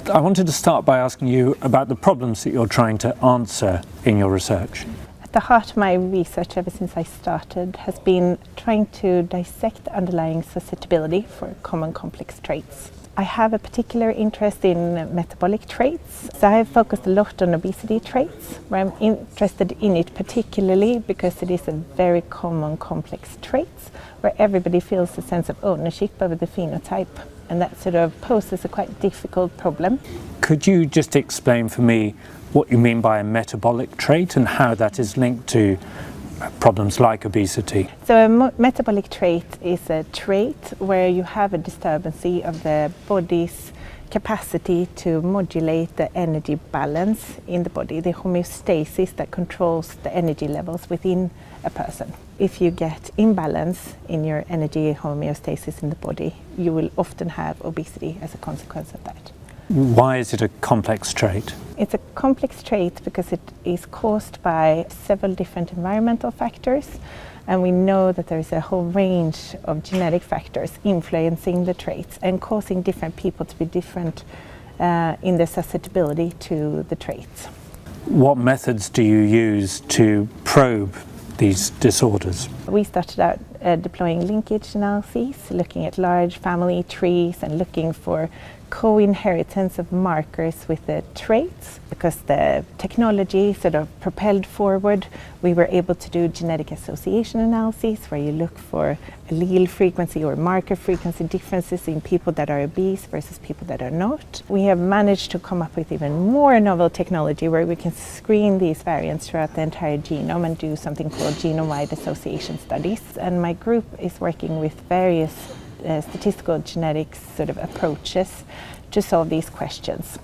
I wanted to start by asking you about the problems that you're trying to answer in your research. At the heart of my research ever since I started has been trying to dissect the underlying susceptibility for common complex traits. I have a particular interest in metabolic traits, so I have focused a lot on obesity traits, where I'm interested in it particularly because it is a very common complex trait where everybody feels a sense of ownership over the phenotype, and that sort of poses a quite difficult problem. Could you just explain for me what you mean by a metabolic trait and how that is linked to problems like obesity? So a metabolic trait is a trait where you have a disturbance of the body's capacity to modulate the energy balance in the body, the homeostasis that controls the energy levels within a person. If you get imbalance in your energy homeostasis in the body, you will often have obesity as a consequence of that. Why is it a complex trait? It's a complex trait because it is caused by several different environmental factors, and we know that there is a whole range of genetic factors influencing the traits and causing different people to be different in their susceptibility to the traits. What methods do you use to probe these disorders? We started out deploying linkage analyses, looking at large family trees and looking for co-inheritance of markers with the traits. Because the technology sort of propelled forward, we were able to do genetic association analyses where you look for allele frequency or marker frequency differences in people that are obese versus people that are not. We have managed to come up with even more novel technology where we can screen these variants throughout the entire genome and do something called genome-wide association studies. And my group is working with various statistical genetics sort of approaches to solve these questions.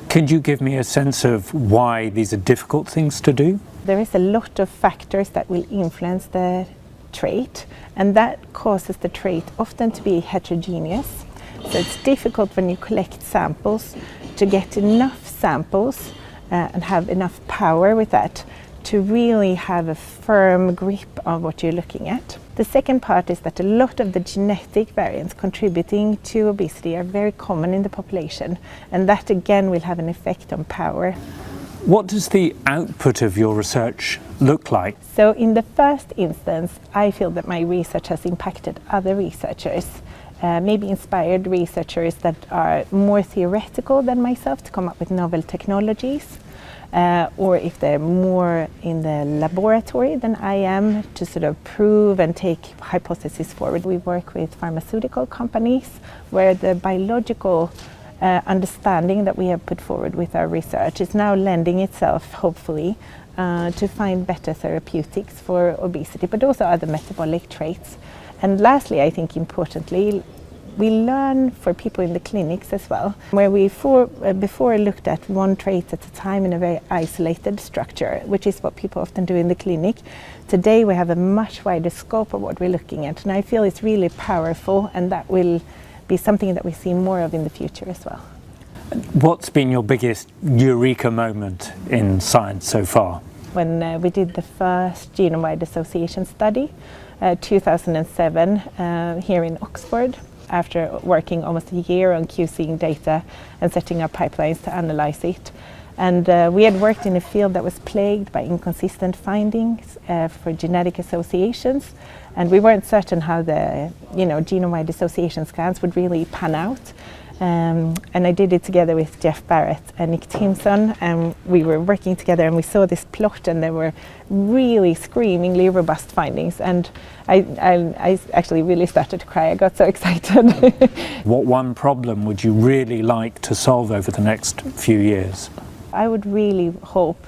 Can you give me a sense of why these are difficult things to do? There is a lot of factors that will influence the trait, and that causes the trait often to be heterogeneous. So it's difficult when you collect samples to get enough samples and have enough power with that to really have a firm grip on what you're looking at. The second part is that a lot of the genetic variants contributing to obesity are very common in the population, and that again will have an effect on power. What does the output of your research look like? So in the first instance, I feel that my research has impacted other researchers, maybe inspired researchers that are more theoretical than myself to come up with novel technologies. Or if they're more in the laboratory than I am to sort of prove and take hypotheses forward. We work with pharmaceutical companies where the biological understanding that we have put forward with our research is now lending itself, hopefully, to find better therapeutics for obesity, but also other metabolic traits. And lastly, I think importantly, we learn for people in the clinics as well, where we before looked at one trait at a time in a very isolated structure, which is what people often do in the clinic. Today we have a much wider scope of what we're looking at, and I feel it's really powerful, and that will be something that we see more of in the future as well. What's been your biggest Eureka moment in science so far? When we did the first genome-wide association study, 2007, here in Oxford, after working almost a year on QCing data and setting up pipelines to analyze it. And we had worked in a field that was plagued by inconsistent findings for genetic associations, and we weren't certain how the genome-wide association scans would really pan out. And I did it together with Jeff Barrett and Nick Timson, and we were working together and we saw this plot, and there were really screamingly robust findings, and I actually really started to cry. I got so excited. What one problem would you really like to solve over the next few years? I would really hope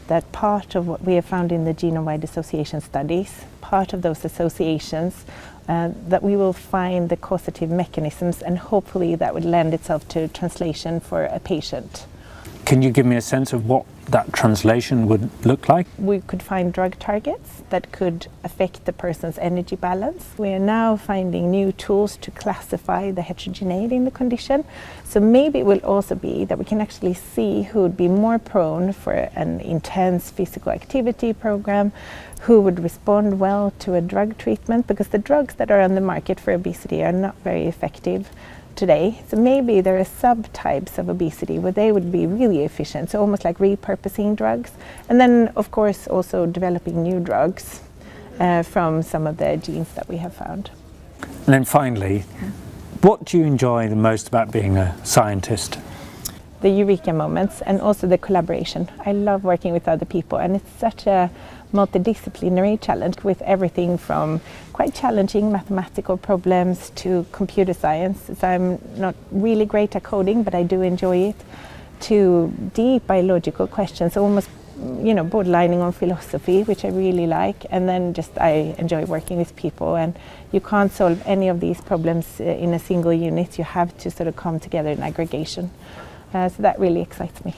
that part of what we have found in the genome-wide association studies, part of those associations, that we will find the causative mechanisms, and hopefully that would lend itself to translation for a patient. Can you give me a sense of what that translation would look like? We could find drug targets that could affect the person's energy balance. We are now finding new tools to classify the heterogeneity in the condition. So maybe it will also be that we can actually see who would be more prone for an intense physical activity program, who would respond well to a drug treatment, because the drugs that are on the market for obesity are not very effective. today. So maybe there are subtypes of obesity where they would be really efficient, so almost like repurposing drugs. And then, of course, also developing new drugs from some of the genes that we have found. And then finally, what do you enjoy the most about being a scientist? The Eureka moments and also the collaboration. I love working with other people, and it's such a multidisciplinary challenge with everything from quite challenging mathematical problems to computer science. So I'm not really great at coding, but I do enjoy it, to deep biological questions, almost borderlining on philosophy, which I really like. And then just I enjoy working with people, and you can't solve any of these problems in a single unit. You have to sort of come together in aggregation. So that really excites me.